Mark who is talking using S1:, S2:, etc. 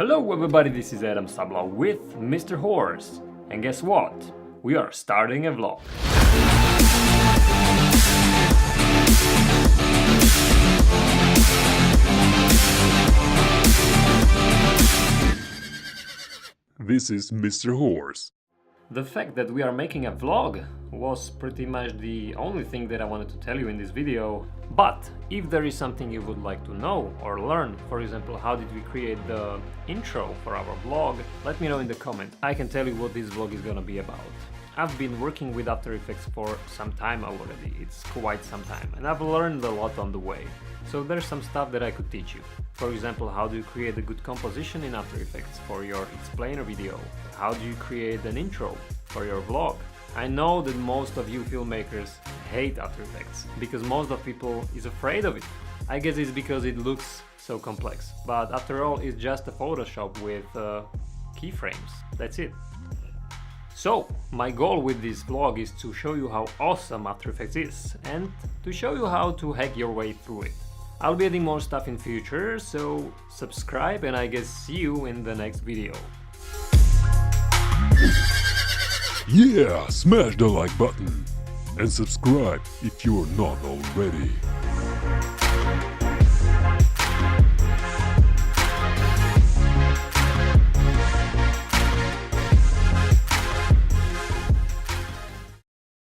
S1: Hello everybody, this is Adam Sabla with Mr. Horse. And guess what? We are starting a vlog.
S2: This is Mr. Horse.
S1: The fact that we are making a vlog was pretty much the only thing that I wanted to tell you in this video. But if there is something you would like to know or learn, for example, how did we create the intro for our vlog, let me know in the comment. I can tell you what this vlog is gonna be about. I've been working with After Effects for some time already, it's quite some time, and I've learned a lot on the way. So there's some stuff that I could teach you. For example, how do you create a good composition in After Effects for your explainer video? How do you create an intro for your vlog? I know that most of you filmmakers hate After Effects because most of people is afraid of it. I guess it's because it looks so complex, but after all it's just a Photoshop with keyframes, that's it. So, my goal with this vlog is to show you how awesome After Effects is and to show you how to hack your way through it. I'll be adding more stuff in future, so subscribe and I guess see you in the next video.
S2: Yeah, smash the like button and subscribe if you're not already.